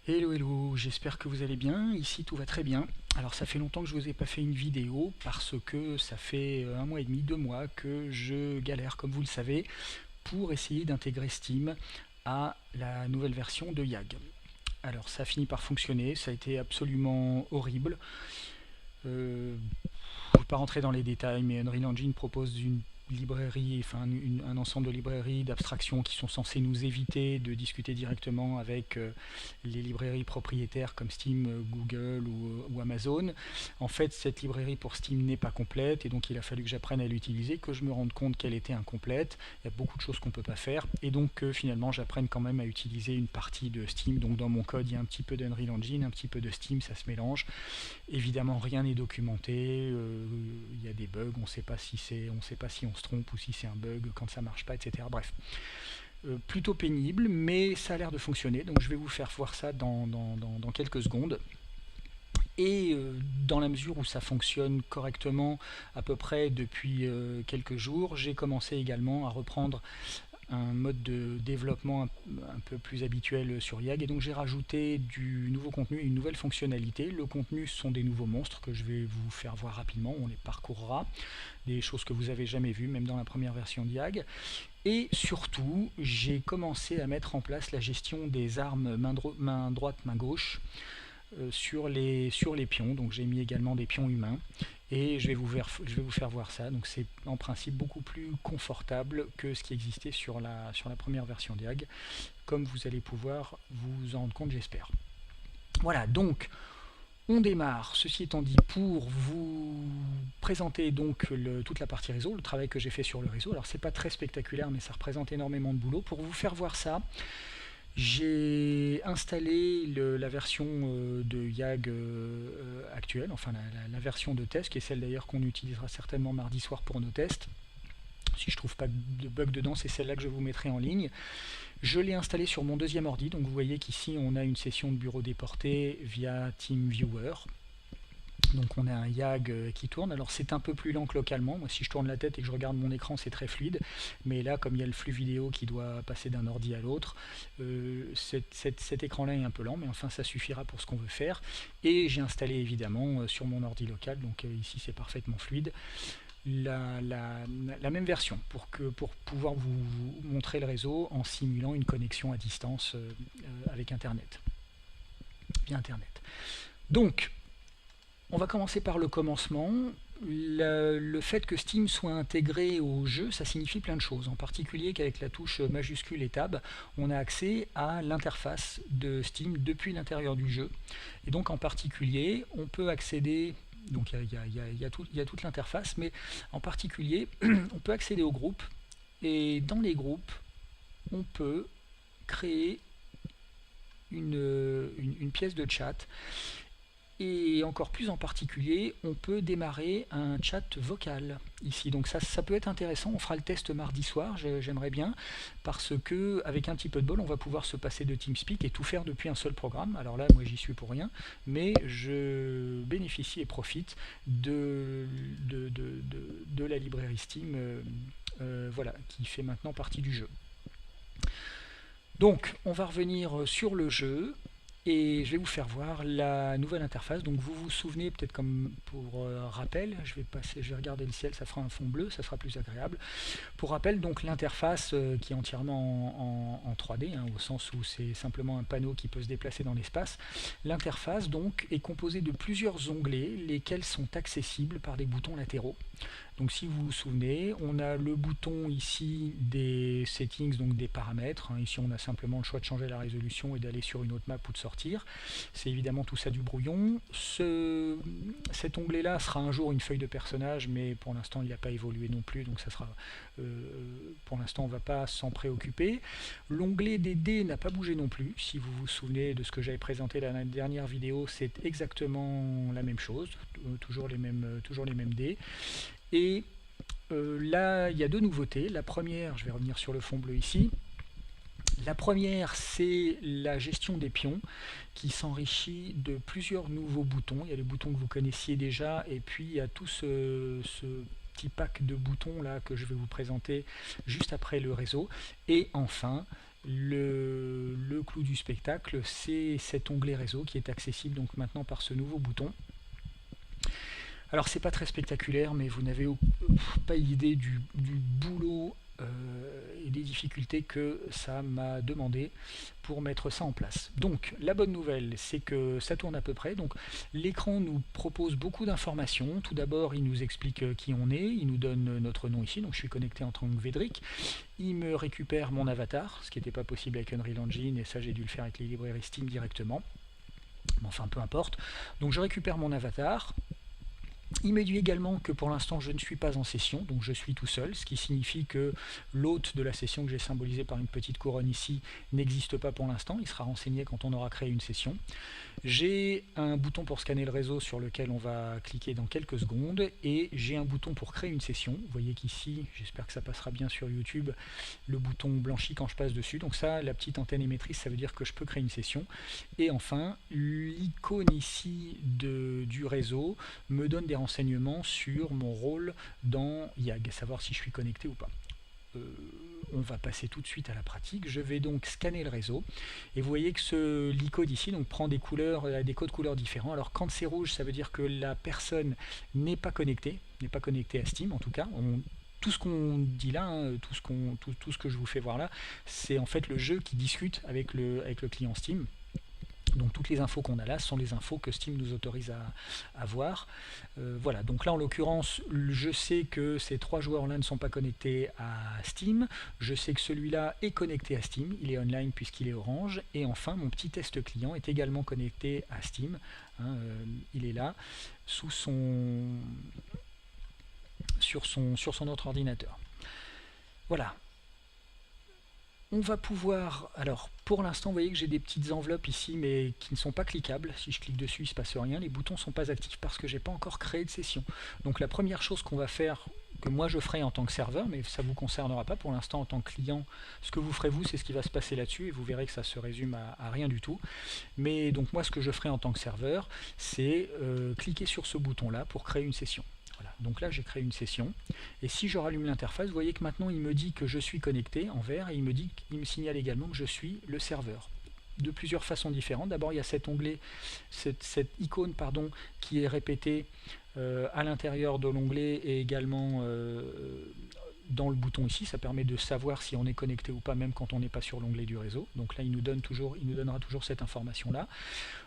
Hello hello, j'espère que vous allez bien, ici tout va très bien. Alors ça fait longtemps que je vous ai pas fait une vidéo parce que ça fait un mois et demi, 2 mois que je galère comme vous le savez pour essayer d'intégrer Steam à la nouvelle version de YAG. Alors ça a fini par fonctionner, ça a été absolument horrible. Je ne vais pas rentrer dans les détails, mais Unreal Engine propose une librairie, enfin un ensemble de librairies d'abstraction qui sont censées nous éviter de discuter directement avec les librairies propriétaires comme Steam, Google ou Amazon. En fait, cette librairie pour Steam n'est pas complète et donc il a fallu que j'apprenne à l'utiliser, que je me rende compte qu'elle était incomplète. Il y a beaucoup de choses qu'on ne peut pas faire et donc finalement j'apprenne quand même à utiliser une partie de Steam. Donc dans mon code, il y a un petit peu d'Unreal Engine, un petit peu de Steam, ça se mélange. Évidemment, rien n'est documenté. Il y a des bugs, on ne sait pas si on se trompe ou si c'est un bug quand ça marche pas, etc. Bref, plutôt pénible, mais ça a l'air de fonctionner. Donc je vais vous faire voir ça dans quelques secondes. Et dans la mesure où ça fonctionne correctement à peu près depuis quelques jours, j'ai commencé également à reprendre un mode de développement un peu plus habituel sur YAG et donc j'ai rajouté du nouveau contenu et une nouvelle fonctionnalité. Le contenu, ce sont des nouveaux monstres que je vais vous faire voir rapidement, on les parcourra, des choses que vous avez jamais vues même dans la première version de YAG. Et surtout, j'ai commencé à mettre en place la gestion des armes main droite, main gauche sur les pions. Donc j'ai mis également des pions humains et je vais vous faire voir ça. Donc c'est en principe beaucoup plus confortable que ce qui existait sur la première version de YAG, comme vous allez pouvoir vous en rendre compte, j'espère. Voilà, donc on démarre, ceci étant dit, pour vous présenter donc toute la partie réseau, le travail que j'ai fait sur le réseau. Alors c'est pas très spectaculaire, mais ça représente énormément de boulot. Pour vous faire voir ça, j'ai installé la version de YAG actuelle, enfin la version de test, qui est celle d'ailleurs qu'on utilisera certainement mardi soir pour nos tests. Si je ne trouve pas de bug dedans, c'est celle-là que je vous mettrai en ligne. Je l'ai installée sur mon deuxième ordi, donc vous voyez qu'ici on a une session de bureau déporté via TeamViewer. Donc on a un YAG qui tourne. Alors c'est un peu plus lent que localement. Moi, si je tourne la tête et que je regarde mon écran, c'est très fluide. Mais là, comme il y a le flux vidéo qui doit passer d'un ordi à l'autre, cet écran-là est un peu lent, mais enfin ça suffira pour ce qu'on veut faire. Et j'ai installé évidemment sur mon ordi local, donc ici c'est parfaitement fluide, la même version pour pouvoir vous montrer le réseau en simulant une connexion à distance avec Internet, via Internet. Donc, on va commencer par le commencement. Le fait que Steam soit intégré au jeu, ça signifie plein de choses. En particulier qu'avec la touche majuscule et tab, on a accès à l'interface de Steam depuis l'intérieur du jeu. Et donc en particulier, on peut accéder, donc il y a toute l'interface, mais en particulier, on peut accéder aux groupes. Et dans les groupes, on peut créer une pièce de chat. Et encore plus en particulier, on peut démarrer un chat vocal ici. Donc ça peut être intéressant. On fera le test mardi soir, j'aimerais bien, parce que avec un petit peu de bol, on va pouvoir se passer de TeamSpeak et tout faire depuis un seul programme. Alors là, moi j'y suis pour rien, mais je bénéficie et profite de la librairie Steam, voilà, qui fait maintenant partie du jeu. Donc, on va revenir sur le jeu. Et je vais vous faire voir la nouvelle interface. Donc vous vous souvenez, peut-être comme pour rappel, je vais regarder le ciel, ça fera un fond bleu, ça sera plus agréable. Pour rappel, donc l'interface qui est entièrement en 3D, hein, au sens où c'est simplement un panneau qui peut se déplacer dans l'espace. L'interface donc est composée de plusieurs onglets, lesquels sont accessibles par des boutons latéraux. Donc si vous vous souvenez, on a le bouton ici des settings, donc des paramètres. Ici on a simplement le choix de changer la résolution et d'aller sur une autre map ou de sortir. C'est évidemment tout ça du brouillon. Cet onglet là sera un jour une feuille de personnage, mais pour l'instant il n'a pas évolué non plus, donc ça sera, pour l'instant on ne va pas s'en préoccuper. L'onglet des dés n'a pas bougé non plus. Si vous vous souvenez de ce que j'avais présenté dans la dernière vidéo, c'est exactement la même chose, toujours les mêmes dés. Et là, il y a deux nouveautés. La première, je vais revenir sur le fond bleu ici. La première, c'est la gestion des pions qui s'enrichit de plusieurs nouveaux boutons. Il y a les boutons que vous connaissiez déjà et puis il y a tout ce petit pack de boutons là que je vais vous présenter juste après le réseau. Et enfin, le clou du spectacle, c'est cet onglet réseau qui est accessible donc maintenant par ce nouveau bouton. Alors c'est pas très spectaculaire, mais vous n'avez pas idée du boulot et des difficultés que ça m'a demandé pour mettre ça en place. Donc la bonne nouvelle, c'est que ça tourne à peu près. Donc l'écran nous propose beaucoup d'informations. Tout d'abord, il nous explique qui on est, il nous donne notre nom ici, donc je suis connecté en tant que Védric. Il me récupère mon avatar, ce qui n'était pas possible avec Unreal Engine, et ça j'ai dû le faire avec les librairies Steam directement. Mais enfin peu importe. Donc je récupère mon avatar. Il me dit également que pour l'instant je ne suis pas en session, donc je suis tout seul, ce qui signifie que l'hôte de la session que j'ai symbolisé par une petite couronne ici n'existe pas pour l'instant, il sera renseigné quand on aura créé une session. J'ai un bouton pour scanner le réseau sur lequel on va cliquer dans quelques secondes, et j'ai un bouton pour créer une session. Vous voyez qu'ici, j'espère que ça passera bien sur YouTube, le bouton blanchit quand je passe dessus, donc ça, la petite antenne émettrice, ça veut dire que je peux créer une session. Et enfin, l'icône ici du réseau me donne des renseignements sur mon rôle dans YAG, à savoir si je suis connecté ou pas. On va passer tout de suite à la pratique. Je vais donc scanner le réseau et vous voyez que l'icône ici donc prend des couleurs, des codes couleurs différents. Alors quand c'est rouge, ça veut dire que la personne n'est pas connectée à Steam en tout cas. Tout ce qu'on dit là, hein, tout ce que je vous fais voir là, c'est en fait le jeu qui discute avec le client Steam. Donc toutes les infos qu'on a là sont les infos que Steam nous autorise à voir. Voilà, donc là en l'occurrence, je sais que ces 3 joueurs-là ne sont pas connectés à Steam. Je sais que celui-là est connecté à Steam, il est online puisqu'il est orange. Et enfin, mon petit test client est également connecté à Steam. Hein, il est là, sur son autre ordinateur. Voilà. On va pouvoir, alors pour l'instant vous voyez que j'ai des petites enveloppes ici mais qui ne sont pas cliquables. Si je clique dessus il ne se passe rien, les boutons ne sont pas actifs parce que j'ai pas encore créé de session. Donc la première chose qu'on va faire, que moi je ferai en tant que serveur, mais ça ne vous concernera pas pour l'instant en tant que client, ce que vous ferez vous c'est ce qui va se passer là-dessus et vous verrez que ça se résume à rien du tout. Mais donc moi ce que je ferai en tant que serveur, c'est cliquer sur ce bouton là pour créer une session. Voilà. Donc là j'ai créé une session et si je rallume l'interface, vous voyez que maintenant il me dit que je suis connecté en vert et il me signale également que je suis le serveur. De plusieurs façons différentes. D'abord il y a cet onglet, cette icône pardon, qui est répétée à l'intérieur de l'onglet et également dans le bouton ici, ça permet de savoir si on est connecté ou pas même quand on n'est pas sur l'onglet du réseau. Donc là il nous donnera toujours cette information là.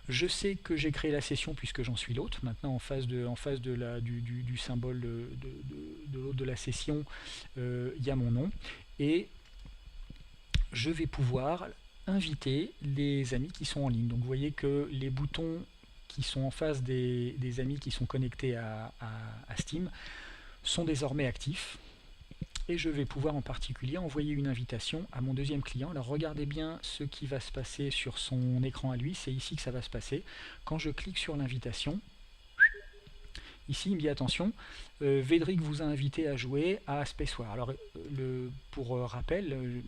Je sais que j'ai créé la session puisque j'en suis l'hôte. Maintenant en face du symbole de l'hôte de la session, il y a mon nom et je vais pouvoir inviter les amis qui sont en ligne. Donc vous voyez que les boutons qui sont en face des amis qui sont connectés à Steam sont désormais actifs. Et je vais pouvoir en particulier envoyer une invitation à mon deuxième client. Alors regardez bien ce qui va se passer sur son écran à lui, c'est ici que ça va se passer. Quand je clique sur l'invitation, ici il me dit attention, Védric vous a invité à jouer à Spacewar. Alors pour rappel,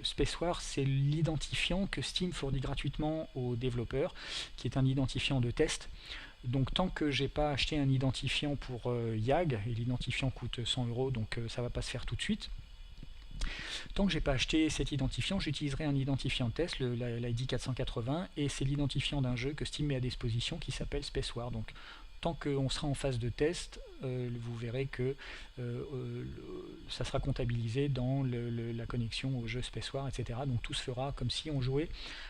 Spacewar c'est l'identifiant que Steam fournit gratuitement aux développeurs, qui est un identifiant de test. Donc tant que j'ai pas acheté un identifiant pour YAG, et l'identifiant coûte 100 €, donc ça va pas se faire tout de suite. Tant que j'ai pas acheté cet identifiant, j'utiliserai un identifiant test, l'ID 480, et c'est l'identifiant d'un jeu que Steam met à disposition qui s'appelle Spacewar. Donc tant qu'on sera en phase de test, vous verrez que ça sera comptabilisé dans la connexion au jeu Spacewar, etc. Donc tout se fera comme si on jouait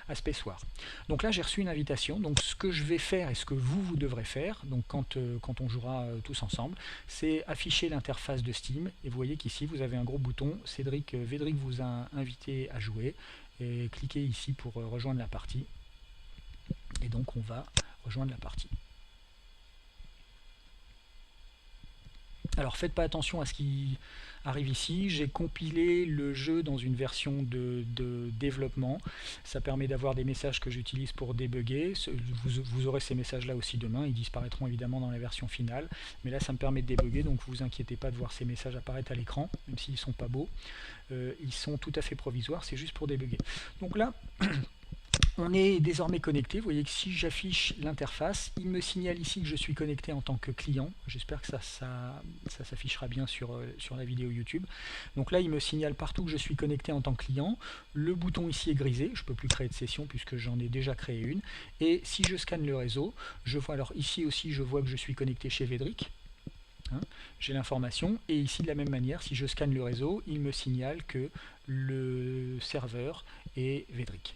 à Spacewar. Donc là j'ai reçu une invitation, donc ce que je vais faire et ce que vous devrez faire, donc quand on jouera tous ensemble, c'est afficher l'interface de Steam, et vous voyez qu'ici vous avez un gros bouton, Védric vous a invité à jouer, et cliquez ici pour rejoindre la partie, et donc on va rejoindre la partie. Alors faites pas attention à ce qui arrive ici, j'ai compilé le jeu dans une version de développement, ça permet d'avoir des messages que j'utilise pour débugger, vous aurez ces messages là aussi demain, ils disparaîtront évidemment dans la version finale, mais là ça me permet de débugger, donc vous inquiétez pas de voir ces messages apparaître à l'écran, même s'ils sont pas beaux, ils sont tout à fait provisoires, c'est juste pour débugger. Donc là, On est désormais connecté. Vous voyez que si j'affiche l'interface, il me signale ici que je suis connecté en tant que client. J'espère que ça s'affichera bien sur la vidéo YouTube. Donc là, il me signale partout que je suis connecté en tant que client. Le bouton ici est grisé. Je ne peux plus créer de session puisque j'en ai déjà créé une. Et si je scanne le réseau, je vois, alors ici aussi, je vois que je suis connecté chez Vedric. Hein, j'ai l'information. Et ici, de la même manière, si je scanne le réseau, il me signale que le serveur est Vedric.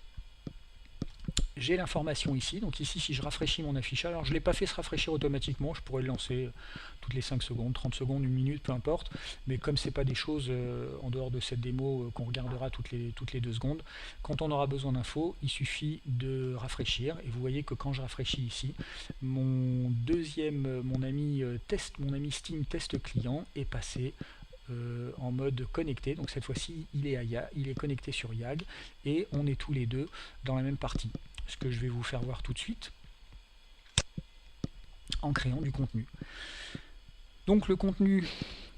J'ai l'information ici, donc ici si je rafraîchis mon affichage, alors je ne l'ai pas fait se rafraîchir automatiquement, je pourrais le lancer toutes les 5 secondes, 30 secondes, 1 minute, peu importe, mais comme ce n'est pas des choses en dehors de cette démo qu'on regardera toutes les 2 secondes, quand on aura besoin d'infos, il suffit de rafraîchir, et vous voyez que quand je rafraîchis ici, mon ami Steam Test Client est passé en mode connecté, donc cette fois-ci il est connecté sur YAG, et on est tous les deux dans la même partie. Ce que je vais vous faire voir tout de suite en créant du contenu. Donc le contenu,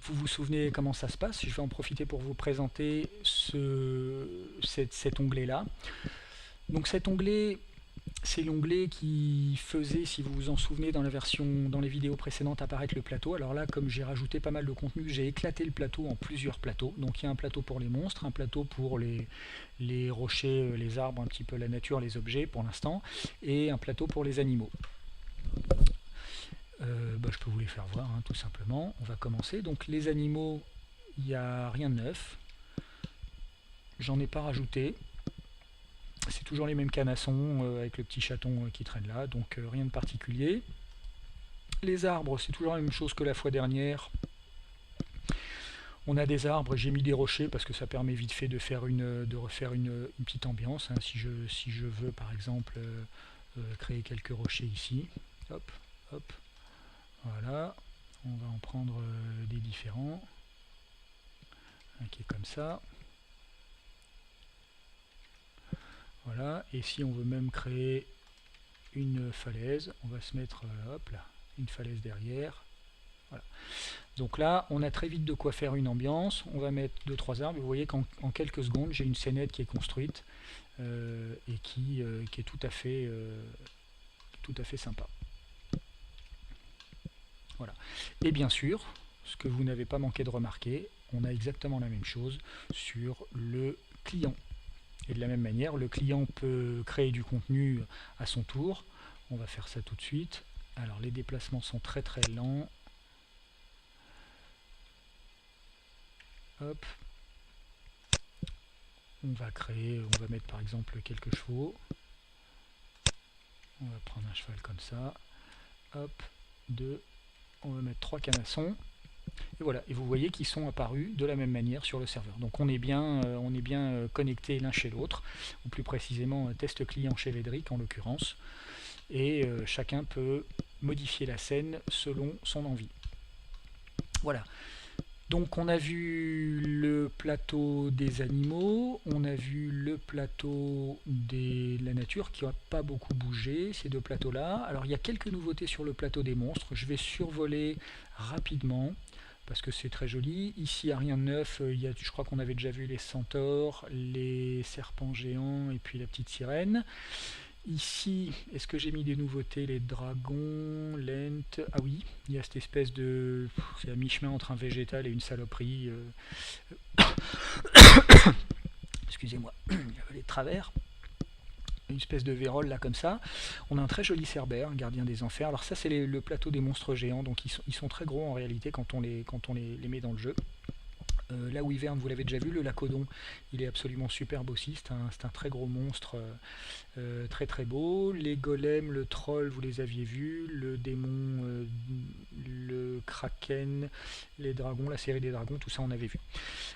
vous vous souvenez comment ça se passe. Je vais en profiter pour vous présenter cet onglet-là. Donc cet onglet, c'est l'onglet qui faisait, si vous vous en souvenez dans les vidéos précédentes, apparaître le plateau. Alors là, comme j'ai rajouté pas mal de contenu, j'ai éclaté le plateau en plusieurs plateaux. Donc il y a un plateau pour les monstres, un plateau pour les rochers, les arbres, un petit peu la nature, les objets pour l'instant, et un plateau pour les animaux. Je peux vous les faire voir, hein, tout simplement. On va commencer. Donc les animaux, il n'y a rien de neuf. J'en ai pas rajouté. C'est toujours les mêmes canassons avec le petit chaton qui traîne là, donc rien de particulier. Les arbres, c'est toujours la même chose que la fois dernière. On a des arbres, j'ai mis des rochers parce que ça permet vite fait de refaire une petite ambiance. Hein, si je veux par exemple créer quelques rochers ici. Hop, hop. Voilà. On va en prendre des différents. Un qui est comme ça. Voilà, et si on veut même créer une falaise, on va se mettre hop là, une falaise derrière. Voilà. Donc là, on a très vite de quoi faire une ambiance. On va mettre 2-3 arbres. Vous voyez qu'en quelques secondes, j'ai une scénette qui est construite et qui est tout à fait sympa. Voilà. Et bien sûr, ce que vous n'avez pas manqué de remarquer, on a exactement la même chose sur le client. Et de la même manière, le client peut créer du contenu à son tour. On va faire ça tout de suite. Alors les déplacements sont très très lents. Hop. On va mettre par exemple quelques chevaux. On va prendre un cheval comme ça. Hop, 2. On va mettre 3 canassons. Et voilà, et vous voyez qu'ils sont apparus de la même manière sur le serveur. Donc on est bien connectés l'un chez l'autre, ou plus précisément test client chez Vedric en l'occurrence, et chacun peut modifier la scène selon son envie. Voilà. Donc on a vu le plateau des animaux, on a vu le plateau de la nature qui n'a pas beaucoup bougé, ces 2 plateaux-là. Alors il y a quelques nouveautés sur le plateau des monstres, je vais survoler rapidement parce que c'est très joli. Ici il n'y a rien de neuf, je crois qu'on avait déjà vu les centaures, les serpents géants et puis la petite sirène. Ici, est-ce que j'ai mis des nouveautés? Les dragons, lent. Ah oui, il y a cette espèce de... C'est à mi-chemin entre un végétal et une saloperie. Excusez-moi, les travers. Une espèce de vérole là comme ça. On a un très joli cerbère, un gardien des enfers. Alors ça c'est le plateau des monstres géants, donc ils sont très gros en réalité quand on les met dans le jeu. La wyvern, vous l'avez déjà vu, le lacodon, il est absolument superbe aussi, c'est un très gros monstre, très très beau. Les golems, le troll, vous les aviez vus, le démon, le kraken, les dragons, la série des dragons, tout ça on avait vu.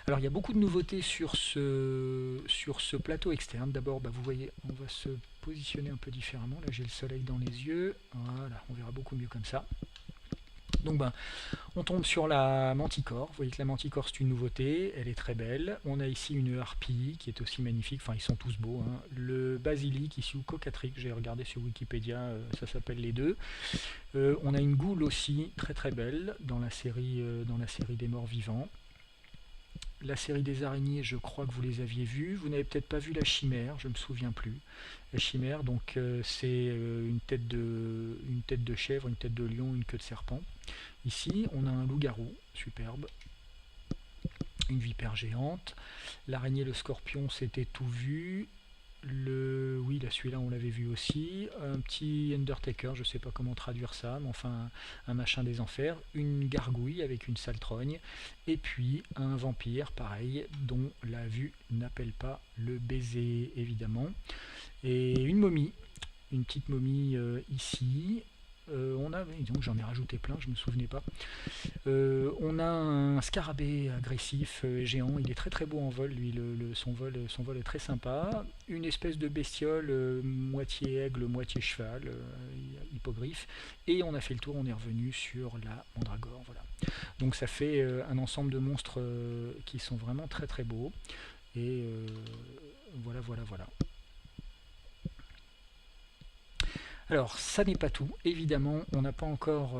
Alors il y a beaucoup de nouveautés sur ce plateau externe. D'abord, vous voyez, on va se positionner un peu différemment. Là j'ai le soleil dans les yeux, voilà, on verra beaucoup mieux comme ça. Donc on tombe sur la manticore. Vous voyez que la manticore c'est une nouveauté, elle est très belle. On a ici une harpie qui est aussi magnifique, enfin ils sont tous beaux. Hein. Le basilic ici, ou cocatrice, j'ai regardé sur Wikipédia, ça s'appelle les deux. On a une goule aussi très très belle dans la série des morts vivants. la série des araignées, je crois que vous les aviez vues. Vous n'avez peut-être pas vu la chimère, je ne me souviens plus. La chimère, donc c'est une tête de chèvre, une tête de lion, une queue de serpent. Ici, on a un loup-garou, superbe. Une vipère géante. L'araignée, le scorpion, c'était tout vu. Oui, là, celui-là, on l'avait vu aussi. Un petit Undertaker, je sais pas comment traduire ça, mais enfin, un machin des enfers. Une gargouille avec une sale trogne. Et puis, un vampire, pareil, dont la vue n'appelle pas le baiser, évidemment. Et une momie. Une petite momie ici. Donc j'en ai rajouté plein, je me souvenais pas. On a un scarabée agressif géant, il est très très beau en vol, lui, son vol est très sympa. Une espèce de bestiole, moitié aigle, moitié cheval, hippogriffe. Et on a fait le tour, on est revenu sur la mandragore. Voilà. Donc ça fait un ensemble de monstres qui sont vraiment très très beaux. Et voilà. Alors, ça n'est pas tout. Évidemment, on n'a pas encore...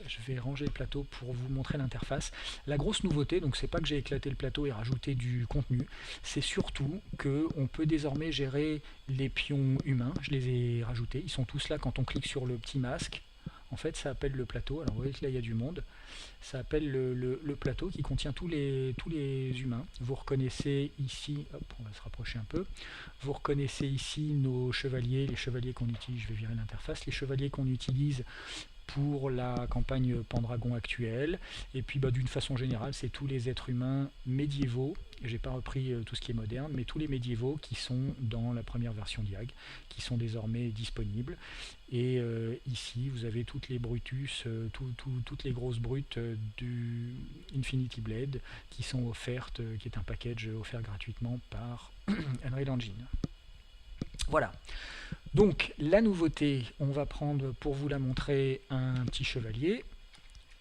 je vais ranger le plateau pour vous montrer l'interface. La grosse nouveauté, donc c'est pas que j'ai éclaté le plateau et rajouté du contenu, c'est surtout qu'on peut désormais gérer les pions humains. Je les ai rajoutés. Ils sont tous là quand on clique sur le petit masque. En fait, ça appelle le plateau. Alors, vous voyez que là, il y a du monde. Ça appelle le plateau qui contient tous les humains. Vous reconnaissez ici, hop, on va se rapprocher un peu. Vous reconnaissez ici nos chevaliers, les chevaliers qu'on utilise. Je vais virer l'interface. Les chevaliers qu'on utilise pour la campagne Pendragon actuelle. Et puis d'une façon générale, c'est tous les êtres humains médiévaux. J'ai pas repris tout ce qui est moderne, mais tous les médiévaux qui sont dans la première version d'IAG, qui sont désormais disponibles. Et ici, vous avez toutes les Brutus, toutes les grosses brutes du Infinity Blade qui sont offertes, qui est un package offert gratuitement par Unreal Engine. Voilà. Donc la nouveauté, on va prendre pour vous la montrer un petit chevalier.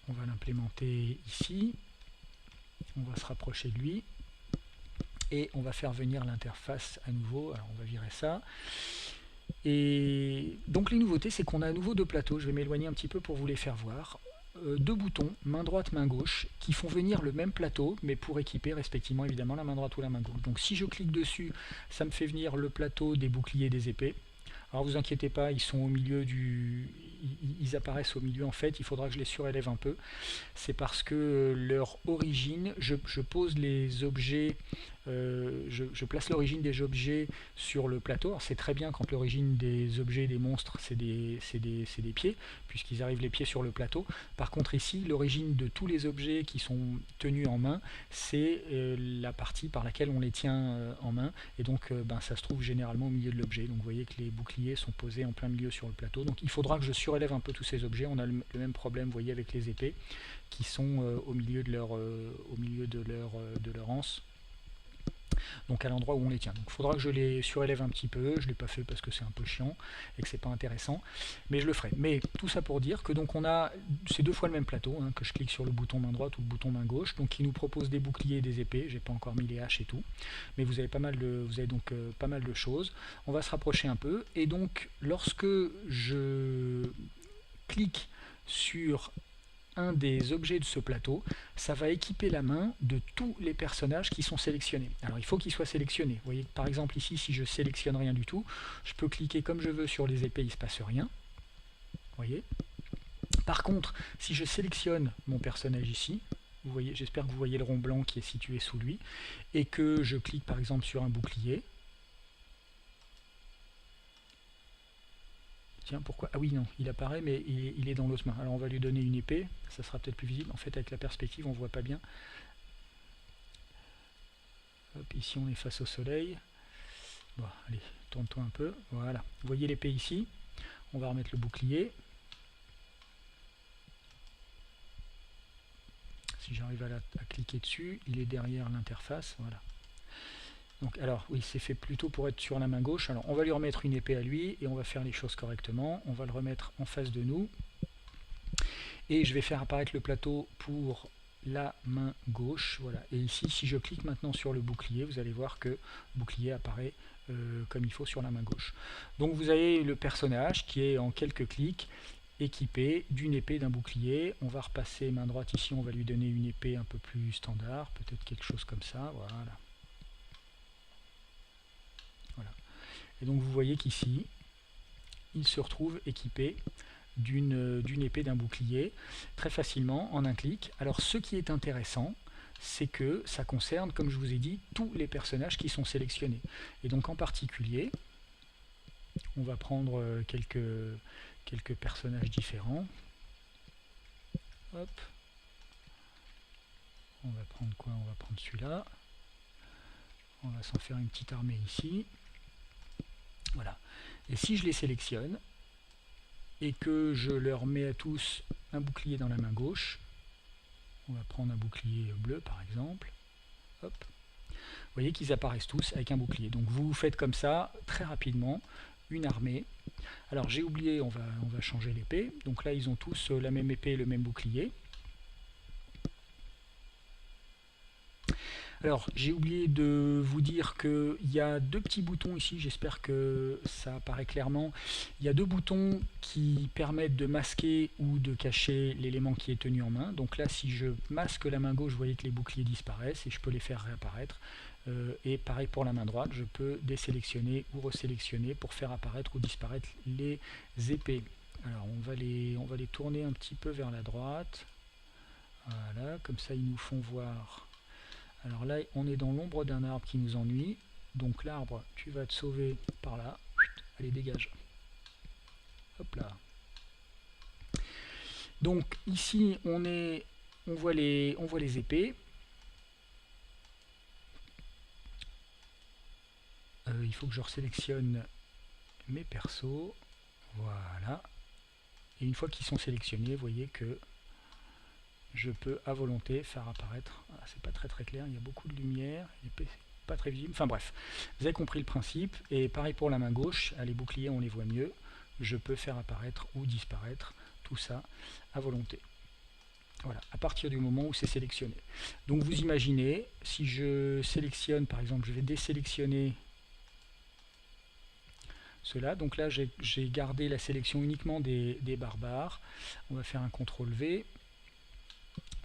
On va l'implémenter ici. On va se rapprocher de lui. Et on va faire venir l'interface à nouveau. Alors on va virer ça. Et donc les nouveautés, c'est qu'on a à nouveau deux plateaux. Je vais m'éloigner un petit peu pour vous les faire voir. Deux boutons, main droite, main gauche, qui font venir le même plateau, mais pour équiper respectivement évidemment la main droite ou la main gauche. Donc si je clique dessus, ça me fait venir le plateau des boucliers et des épées. Alors vous inquiétez pas, ils sont au milieu ils apparaissent au milieu en fait, il faudra que je les surélève un peu. C'est parce que leur origine, je pose les objets, je place l'origine des objets sur le plateau. C'est très bien quand l'origine des objets, des monstres, c'est des pieds, puisqu'ils arrivent les pieds sur le plateau. Par contre ici, l'origine de tous les objets qui sont tenus en main, c'est la partie par laquelle on les tient en main, et donc ça se trouve généralement au milieu de l'objet. Donc vous voyez que les boucliers sont posés en plein milieu sur le plateau. Donc il faudra que je surélève un peu tous ces objets. On a le même problème, vous voyez, avec les épées qui sont au milieu de leur anse. Donc à l'endroit où on les tient. Donc il faudra que je les surélève un petit peu. Je ne l'ai pas fait parce que c'est un peu chiant et que c'est pas intéressant, mais je le ferai. Mais tout ça pour dire que donc on a ces deux fois le même plateau, hein, que je clique sur le bouton main droite ou le bouton main gauche, donc qui nous propose des boucliers et des épées. J'ai pas encore mis les haches et tout, mais vous avez pas mal de choses. On va se rapprocher un peu, et donc lorsque je clique sur un des objets de ce plateau, ça va équiper la main de tous les personnages qui sont sélectionnés. Alors il faut qu'ils soient sélectionnés. Vous voyez, par exemple ici, si je sélectionne rien du tout, je peux cliquer comme je veux sur les épées, il ne se passe rien. Vous voyez. Par contre, si je sélectionne mon personnage ici, vous voyez, j'espère que vous voyez le rond blanc qui est situé sous lui, et que je clique par exemple sur un bouclier. Tiens, pourquoi? Ah oui, non, il apparaît, mais il est dans l'autre main. Alors on va lui donner une épée, ça sera peut-être plus visible. En fait, avec la perspective, on voit pas bien. Hop, ici, on est face au soleil. Bon, allez, tourne-toi un peu. Voilà. Vous voyez l'épée ici. On va remettre le bouclier. Si j'arrive à cliquer dessus, il est derrière l'interface. Voilà. Donc, alors, oui, c'est fait plutôt pour être sur la main gauche. Alors, on va lui remettre une épée à lui et on va faire les choses correctement. On va le remettre en face de nous. Et je vais faire apparaître le plateau pour la main gauche. Voilà. Et ici, si je clique maintenant sur le bouclier, vous allez voir que le bouclier apparaît comme il faut sur la main gauche. Donc, vous avez le personnage qui est en quelques clics. équipé d'une épée, d'un bouclier. On va repasser main droite ici, on va lui donner une épée un peu plus standard, peut-être quelque chose comme ça, voilà. Voilà. Et donc vous voyez qu'ici, il se retrouve équipé d'une épée, d'un bouclier, très facilement, en un clic. Alors ce qui est intéressant, c'est que ça concerne, comme je vous ai dit, tous les personnages qui sont sélectionnés. Et donc en particulier, on va prendre quelques personnages différents. Hop. On va prendre quoi? On va prendre celui-là. On va s'en faire une petite armée ici. Voilà. Et si je les sélectionne, et que je leur mets à tous un bouclier dans la main gauche, on va prendre un bouclier bleu par exemple, hop. Vous voyez qu'ils apparaissent tous avec un bouclier. Donc vous faites comme ça, très rapidement, une armée. Alors j'ai oublié, on va changer l'épée. Donc là ils ont tous la même épée, le même bouclier. Alors j'ai oublié de vous dire qu'il y a deux petits boutons ici, j'espère que ça apparaît clairement. Il y a deux boutons qui permettent de masquer ou de cacher l'élément qui est tenu en main. Donc là si je masque la main gauche, vous voyez que les boucliers disparaissent et je peux les faire réapparaître. Et pareil pour la main droite, je peux désélectionner ou resélectionner pour faire apparaître ou disparaître les épées. Alors on va les tourner un petit peu vers la droite. Voilà, comme ça ils nous font voir. Alors là, on est dans l'ombre d'un arbre qui nous ennuie. Donc l'arbre, tu vas te sauver par là. Allez, dégage. Hop là. Donc ici, on voit les épées. Il faut que je resélectionne mes persos. Voilà. Et une fois qu'ils sont sélectionnés, vous voyez que je peux à volonté faire apparaître, c'est pas très clair, il y a beaucoup de lumière, l'épée pas très visible, enfin bref, vous avez compris le principe. Et pareil pour la main gauche, les boucliers on les voit mieux, je peux faire apparaître ou disparaître tout ça à volonté. Voilà, à partir du moment où c'est sélectionné. Donc vous imaginez, si je sélectionne, par exemple, je vais désélectionner cela, donc là j'ai gardé la sélection uniquement des barbares, on va faire un CTRL V.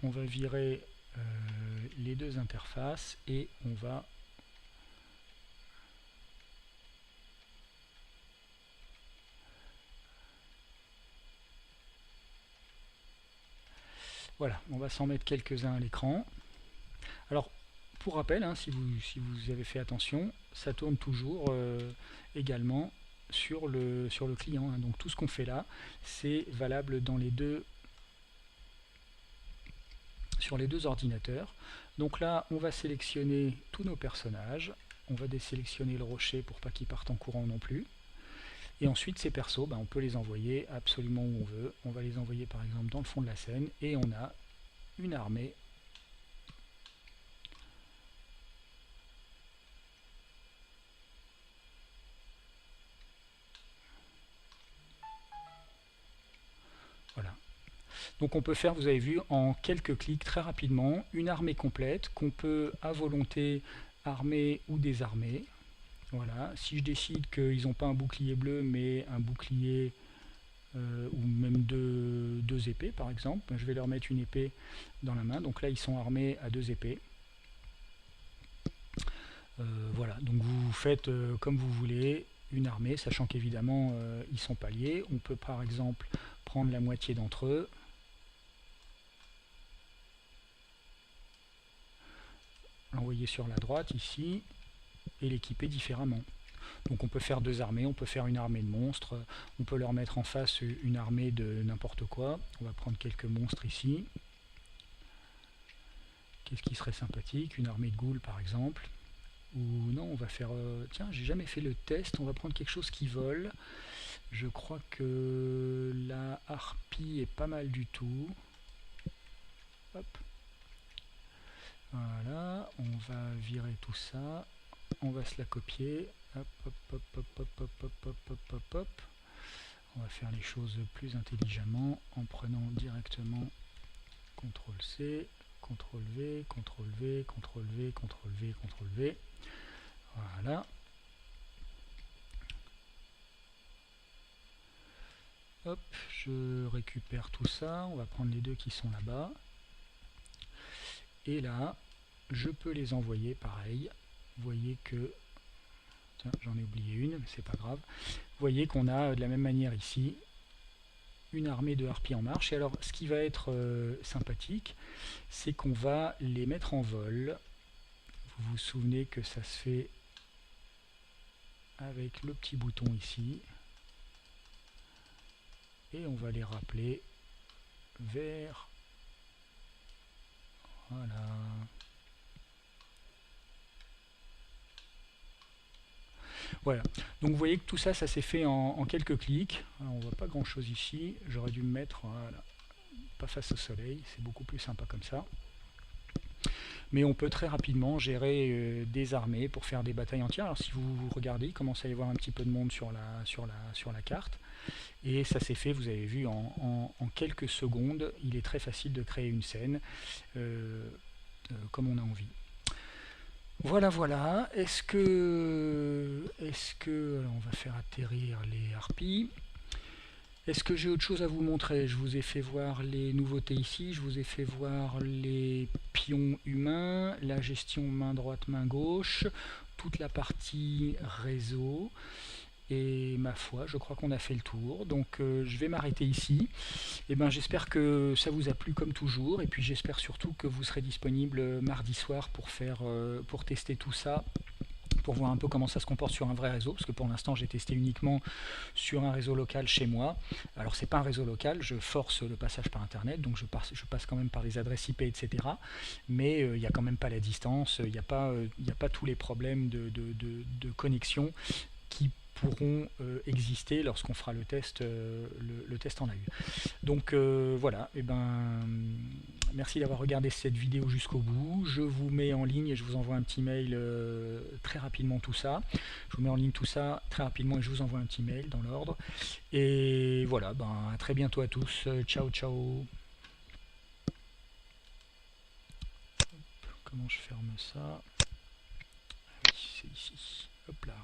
On va virer les deux interfaces et on va voilà, on va s'en mettre quelques-uns à l'écran. Alors pour rappel, hein, si vous avez fait attention, ça tourne toujours également sur le client, hein. Donc tout ce qu'on fait là, c'est valable dans sur les deux ordinateurs. Donc là, on va sélectionner tous nos personnages. On va désélectionner le rocher pour pas qu'ils partent en courant non plus. Et ensuite, ces persos, on peut les envoyer absolument où on veut. On va les envoyer par exemple dans le fond de la scène et on a une armée . Voilà. Donc on peut faire, vous avez vu, en quelques clics très rapidement, une armée complète qu'on peut à volonté armer ou désarmer. Voilà. Si je décide qu'ils n'ont pas un bouclier bleu mais un bouclier ou même deux épées par exemple, je vais leur mettre une épée dans la main. Donc là ils sont armés à deux épées. Voilà, donc vous faites comme vous voulez une armée, sachant qu'évidemment ils sont pas liés. On peut par exemple prendre la moitié d'entre eux, l'envoyer sur la droite ici et l'équiper différemment. Donc on peut faire deux armées, on peut faire une armée de monstres, on peut leur mettre en face une armée de n'importe quoi. On va prendre quelques monstres ici. Qu'est-ce qui serait sympathique? Une armée de ghouls par exemple. Ou non, on va faire... tiens, j'ai jamais fait le test, on va prendre quelque chose qui vole. Je crois que la harpie est pas mal du tout. Hop. Voilà, on va virer tout ça. On va se la copier. Hop, hop, hop, hop, hop, hop, hop, hop, hop, hop, hop. On va faire les choses plus intelligemment en prenant directement CTRL-C, CTRL-V, CTRL-V, CTRL-V, CTRL-V, CTRL-V. Voilà. Hop, je récupère tout ça, on va prendre les deux qui sont là-bas. Et là, je peux les envoyer pareil. Vous voyez que... Tiens, j'en ai oublié une, mais c'est pas grave. Vous voyez qu'on a de la même manière ici une armée de harpies en marche. Et alors, ce qui va être sympathique, c'est qu'on va les mettre en vol. Vous vous souvenez que ça se fait avec le petit bouton ici. Et on va les rappeler vers... Voilà. Voilà, donc vous voyez que tout ça, ça s'est fait en quelques clics. Alors, on voit pas grand chose ici, j'aurais dû me mettre, voilà, pas face au soleil, c'est beaucoup plus sympa comme ça. Mais on peut très rapidement gérer des armées pour faire des batailles entières. Alors si vous regardez, il commence à y avoir un petit peu de monde sur la carte. Et ça s'est fait, vous avez vu, en quelques secondes. Il est très facile de créer une scène comme on a envie. Voilà, voilà. Est-ce que... Alors on va faire atterrir les harpies. Est-ce que j'ai autre chose à vous montrer? Je vous ai fait voir les nouveautés ici, je vous ai fait voir les pions humains, la gestion main droite, main gauche, toute la partie réseau. Et ma foi, je crois qu'on a fait le tour. Donc je vais m'arrêter ici. Et ben, j'espère que ça vous a plu comme toujours. Et puis j'espère surtout que vous serez disponible mardi soir pour tester tout ça, pour voir un peu comment ça se comporte sur un vrai réseau, parce que pour l'instant j'ai testé uniquement sur un réseau local chez moi. Alors c'est pas un réseau local, je force le passage par internet, donc je passe quand même par les adresses IP, etc. Mais il n'y a quand même pas la distance, il n'y a pas tous les problèmes de connexion qui pourront exister lorsqu'on fera le test en AU. Donc voilà, et ben merci d'avoir regardé cette vidéo jusqu'au bout. Je vous mets en ligne et je vous envoie un petit mail très rapidement tout ça. Je vous mets en ligne tout ça très rapidement et je vous envoie un petit mail dans l'ordre. Et voilà, ben à très bientôt à tous. Ciao ciao. Hop, comment je ferme ça? Ah oui, c'est ici. Hop là.